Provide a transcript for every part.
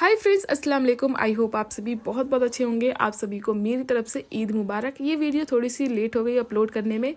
Hi friends, अस्सलाम वालेकुम। I hope आप सभी बहुत बहुत अच्छे होंगे। आप सभी को मेरी तरफ से ईद मुबारक। ये वीडियो थोड़ी सी लेट हो गई अपलोड करने में।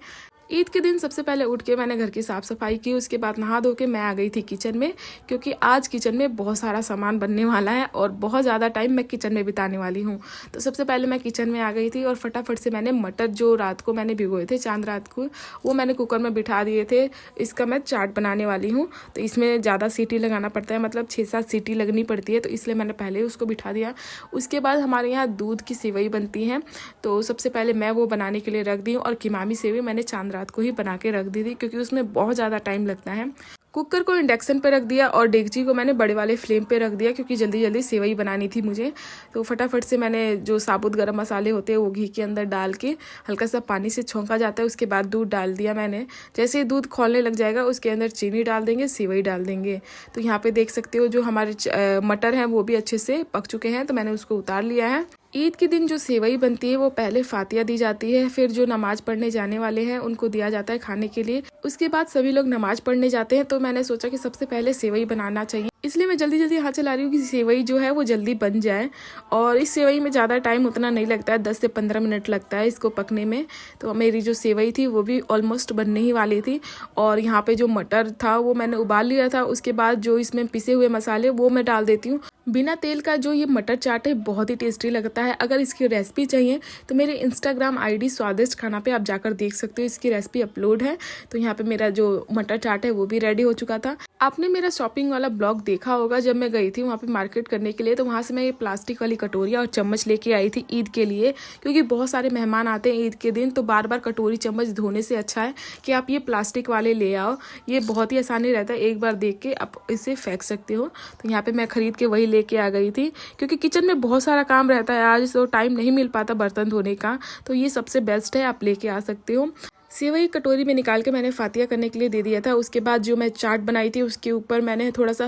ईद के दिन सबसे पहले उठ के मैंने घर की साफ़ सफाई की, उसके बाद नहा धो के मैं आ गई थी किचन में, क्योंकि आज किचन में बहुत सारा सामान बनने वाला है और बहुत ज़्यादा टाइम मैं किचन में बिताने वाली हूँ। तो सबसे पहले मैं किचन में आ गई थी और फटाफट से मैंने मटर जो रात को मैंने भिगोए थे, चांद रात को, वो मैंने कुकर में बिठा दिए थे। इसका मैं चाट बनाने वाली हूँ, तो इसमें ज़्यादा सीटी लगाना पड़ता है, मतलब 6-7 सीटी लगनी पड़ती है, तो इसलिए मैंने पहले ही उसको बिठा दिया। उसके बाद हमारे यहाँ दूध की सेवई बनती हैं, तो सबसे पहले मैं वो बनाने के लिए रख दी हूँ। और किमामी सेवई मैंने चांद रात को ही बना के रख दी थी, क्योंकि उसमें बहुत ज़्यादा टाइम लगता है। कुकर को इंडक्शन पे रख दिया और डेगची को मैंने बड़े वाले फ्लेम पे रख दिया, क्योंकि जल्दी जल्दी सेवई बनानी थी मुझे। तो फटाफट से मैंने जो साबुत गरम मसाले होते हैं वो घी के अंदर डाल के हल्का सा पानी से छौंका जाता है, उसके बाद दूध डाल दिया मैंने। जैसे ही दूध खौलने लग जाएगा उसके अंदर चीनी डाल देंगे, सेवई डाल देंगे। तो यहाँ पे देख सकते हो जो हमारे मटर हैं वो भी अच्छे से पक चुके हैं, तो मैंने उसको उतार लिया है। ईद के दिन जो सेवई बनती है वो पहले फातिया दी जाती है, फिर जो नमाज पढ़ने जाने वाले हैं उनको दिया जाता है खाने के लिए। उसके बाद सभी लोग नमाज पढ़ने जाते हैं, तो मैंने सोचा कि सबसे पहले सेवई बनाना चाहिए, इसलिए मैं जल्दी जल्दी हाथ चला रही हूँ कि सेवई जो है वो जल्दी बन जाए। और इस सेवई में ज़्यादा टाइम उतना नहीं लगता है, 10 से 15 मिनट लगता है इसको पकने में। तो मेरी जो सेवई थी वो भी ऑलमोस्ट बनने ही वाली थी। और यहाँ पे जो मटर था वो मैंने उबाल लिया था। उसके बाद जो इसमें पिसे हुए मसाले वो मैं डाल देती हूँ। बिना तेल का जो ये मटर चाट है बहुत ही टेस्टी लगता है। अगर इसकी रेसिपी चाहिए तो मेरे इंस्टाग्राम आईडी स्वादिष्ट खाना पे आप जाकर देख सकते हो, इसकी रेसिपी अपलोड है। तो यहाँ पे मेरा जो मटर चाट है वो भी रेडी हो चुका था। आपने मेरा शॉपिंग वाला ब्लॉग देखा होगा, जब मैं गई थी वहाँ पे मार्केट करने के लिए, तो वहाँ से मैं ये प्लास्टिक वाली कटोरियाँ और चम्मच लेके आई थी ईद के लिए, क्योंकि बहुत सारे मेहमान आते हैं ईद के दिन, तो बार बार कटोरी चम्मच धोने से अच्छा है कि आप ये प्लास्टिक वाले ले आओ। ये बहुत ही आसानी रहता है, एक बार देख के आप इसे फेंक सकते हो। तो यहाँ पे मैं खरीद के वही लेके आ गई थी, क्योंकि किचन में बहुत सारा काम रहता है आज, तो टाइम नहीं मिल पाता बर्तन धोने का, तो ये सबसे बेस्ट है, आप लेके आ सकते हो। सेवई कटोरी में निकाल के मैंने फातिया करने के लिए दे दिया था। उसके बाद जो मैं चाट बनाई थी उसके ऊपर मैंने थोड़ा सा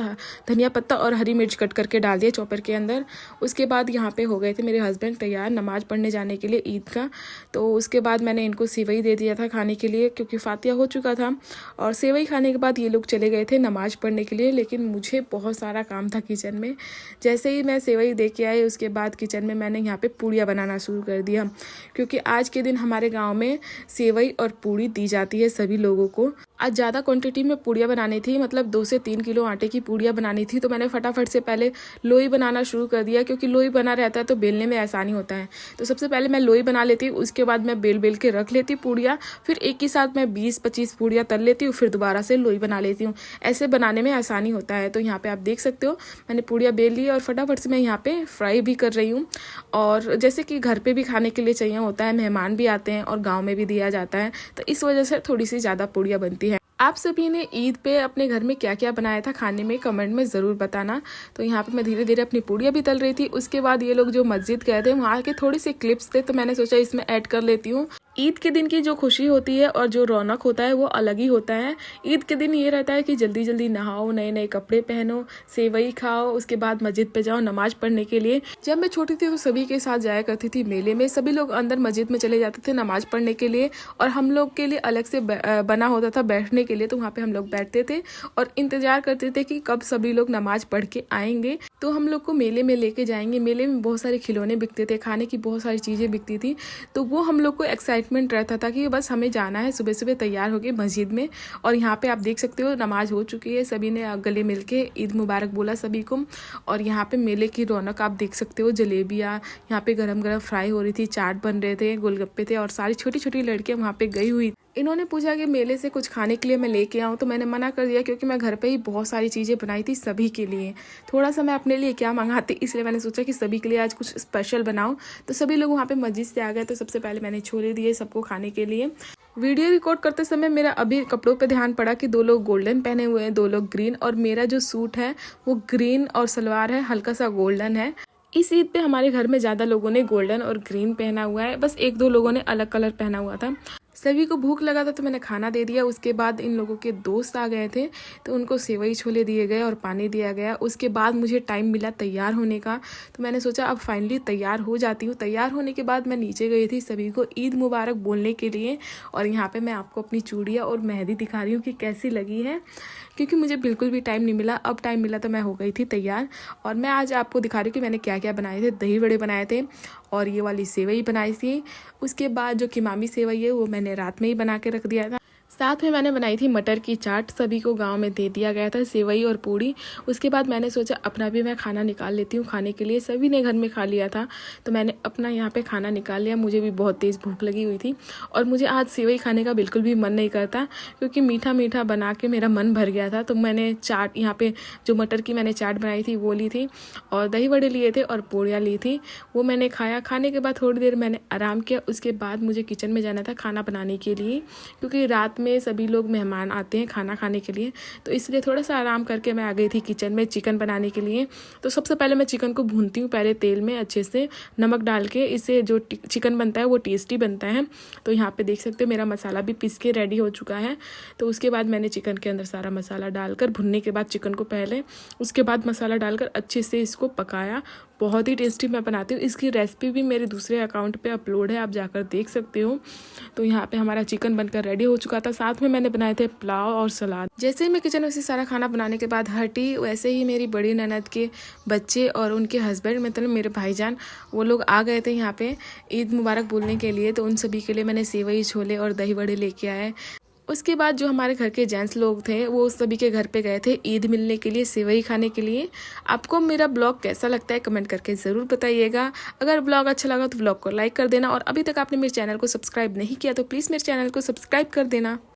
धनिया पत्ता और हरी मिर्च कट करके डाल दिया चॉपर के अंदर। उसके बाद यहाँ पे हो गए थे मेरे हस्बैंड तैयार नमाज पढ़ने जाने के लिए ईद का। तो उसके बाद मैंने इनको सेवई दे दिया था खाने के लिए, क्योंकि फातिया हो चुका था। और सेवई खाने के बाद ये लोग चले गए थे नमाज पढ़ने के लिए, लेकिन मुझे बहुत सारा काम था किचन में। जैसे ही मैं सेवई दे के आई उसके बाद किचन में मैंने यहाँ पर पूड़ियाँ बनाना शुरू कर दिया, क्योंकि आज के दिन हमारे गाँव में सेवई और पूड़ी दी जाती है सभी लोगों को। आज ज़्यादा क्वांटिटी में पूड़ियाँ बनानी थी, मतलब 2 से 3 किलो आटे की पूड़ियाँ बनानी थी। तो मैंने फटाफट से पहले लोई बनाना शुरू कर दिया, क्योंकि लोई बना रहता है तो बेलने में आसानी होता है। तो सबसे पहले मैं लोई बना लेती हूँ, उसके बाद मैं बेल बेल के रख लेती पूड़ियाँ, फिर एक ही साथ मैं 20-25 पूड़ियाँ तल लेती हूँ, फिर दोबारा से लोई बना लेती हूँ। ऐसे बनाने में आसानी होता है। तो यहाँ पर आप देख सकते हो मैंने पूड़ियाँ बेल ली और फटाफट से मैं यहाँ पर फ्राई भी कर रही हूँ। और जैसे कि घर पर भी खाने के लिए चाहिए होता है, मेहमान भी आते हैं और गाँव में भी दिया जाता है, तो इस वजह से थोड़ी सी ज़्यादा पूड़ियाँ बनती है। आप सभी ने ईद पे अपने घर में क्या क्या बनाया था खाने में कमेंट में ज़रूर बताना। तो यहाँ पे मैं धीरे धीरे अपनी पूड़ियाँ भी तल रही थी। उसके बाद ये लोग जो मस्जिद गए थे वहाँ के थोड़े से क्लिप्स थे, तो मैंने सोचा इसमें ऐड कर लेती हूँ। ईद के दिन की जो खुशी होती है और जो रौनक होता है वो अलग ही होता है। ईद के दिन ये रहता है कि जल्दी जल्दी नहाओ, नए नए कपड़े पहनो, सेवई खाओ, उसके बाद मस्जिद पे जाओ नमाज पढ़ने के लिए। जब मैं छोटी थी तो सभी के साथ जाया करती थी मेले में। सभी लोग अंदर मस्जिद में चले जाते थे नमाज पढ़ने के लिए, और हम लोग के लिए अलग से बना होता था बैठने के लिए, तो वहाँ पे हम लोग बैठते थे और इंतजार करते थे कि कब सभी लोग नमाज पढ़ के आएंगे तो हम लोग को मेले में लेके जाएंगे। मेले में बहुत सारे खिलौने बिकते थे, खाने की बहुत सारी चीज़ें बिकती थी, तो वो हम लोग को एक्साइटमेंट रहता था कि बस हमें जाना है सुबह सुबह तैयार होके मस्जिद में। और यहाँ पे आप देख सकते हो नमाज हो चुकी है, सभी ने गले मिल के ईद मुबारक बोला सभी को। और यहाँ पे मेले की रौनक आप देख सकते हो, जलेबियाँ यहाँ पे गरम गरम फ्राई हो रही थी, चाट बन रहे थे, गोलगप्पे थे, और सारी छोटी छोटी लड़कियाँ वहाँ पे गई हुई। इन्होंने पूछा कि मेले से कुछ खाने के लिए मैं लेके आऊँ, तो मैंने मना कर दिया, क्योंकि मैं घर पे ही बहुत सारी चीज़ें बनाई थी सभी के लिए। थोड़ा सा मैं अपने लिए क्या मंगाती, इसलिए मैंने सोचा कि सभी के लिए आज कुछ स्पेशल बनाऊँ। तो सभी लोग वहाँ पे मस्जिद से आ गए, तो सबसे पहले मैंने छोले दिए सबको खाने के लिए। वीडियो रिकॉर्ड करते समय मेरा अभी कपड़ों पे ध्यान पड़ा कि 2 लोग गोल्डन पहने हुए हैं, 2 लोग ग्रीन, और मेरा जो सूट है वो ग्रीन और सलवार है हल्का सा गोल्डन है। इस ईद पे हमारे घर में ज़्यादा लोगों ने गोल्डन और ग्रीन पहना हुआ है, बस 1-2 लोगों ने अलग कलर पहना हुआ था। सभी को भूख लगा था तो मैंने खाना दे दिया। उसके बाद इन लोगों के दोस्त आ गए थे, तो उनको सेवई छोले दिए गए और पानी दिया गया। उसके बाद मुझे टाइम मिला तैयार होने का, तो मैंने सोचा अब फाइनली तैयार हो जाती हूँ। तैयार होने के बाद मैं नीचे गई थी सभी को ईद मुबारक बोलने के लिए। और यहाँ पे मैं आपको अपनी चूड़ियाँ और मेहंदी दिखा रही हूँ कि कैसी लगी है। क्योंकि मुझे बिल्कुल भी टाइम नहीं मिला। अब टाइम मिला तो मैं हो गई थी तैयार और मैं आज आपको दिखा रही हूँ कि मैंने क्या क्या बनाए थे। दही बड़े बनाए थे और ये वाली सेवई बनाई थी। उसके बाद जो किमामी सेवई है वो मैंने रात में ही बना के रख दिया था। साथ में मैंने बनाई थी मटर की चाट, सभी को गांव में दे दिया गया था, सेवई और पूड़ी। उसके बाद मैंने सोचा अपना भी मैं खाना निकाल लेती हूँ खाने के लिए। सभी ने घर में खा लिया था तो मैंने अपना यहाँ पे खाना निकाल लिया। मुझे भी बहुत तेज़ भूख लगी हुई थी और मुझे आज सेवई खाने का बिल्कुल भी मन नहीं करता क्योंकि मीठा मीठा बना के मेरा मन भर गया था। तो मैंने चाट यहाँ पे जो मटर की मैंने चाट बनाई थी वो ली थी और दही बड़े लिए थे और पूड़ियाँ ली थी, वो मैंने खाया। खाने के बाद थोड़ी देर मैंने आराम किया। उसके बाद मुझे किचन में जाना था खाना बनाने के लिए क्योंकि रात में सभी लोग मेहमान आते हैं खाना खाने के लिए, तो इसलिए थोड़ा सा आराम करके मैं आ गई थी किचन में चिकन बनाने के लिए। तो सबसे पहले मैं चिकन को भूनती हूँ पहले तेल में अच्छे से नमक डाल के, इससे जो चिकन बनता है वो टेस्टी बनता है। तो यहाँ पे देख सकते हो मेरा मसाला भी पीस के रेडी हो चुका है। तो उसके बाद मैंने चिकन के अंदर सारा मसाला डालकर भुनने के बाद चिकन को पहले, उसके बाद मसाला डालकर अच्छे से इसको पकाया। बहुत ही टेस्टी मैं बनाती हूँ। इसकी रेसिपी भी मेरे दूसरे अकाउंट पे अपलोड है, आप जाकर देख सकते हो। तो यहाँ पे हमारा चिकन बनकर रेडी हो चुका था। साथ में मैंने बनाए थे पुलाव और सलाद। जैसे ही मैं किचन में से सारा खाना बनाने के बाद हटी, वैसे ही मेरी बड़ी ननद के बच्चे और उनके हस्बैंड मतलब मेरे भाईजान, वो लोग आ गए थे यहाँ पे ईद मुबारक बोलने के लिए। तो उन सभी के लिए मैंने सेवई, छोले और दही बड़े लेके आए। उसके बाद जो हमारे घर के जेंट्स लोग थे वो सभी के घर पे गए थे ईद मिलने के लिए, सेवई खाने के लिए। आपको मेरा ब्लॉग कैसा लगता है कमेंट करके ज़रूर बताइएगा। अगर ब्लॉग अच्छा लगा तो ब्लॉग को लाइक कर देना और अभी तक आपने मेरे चैनल को सब्सक्राइब नहीं किया तो प्लीज़ मेरे चैनल को सब्सक्राइब कर देना।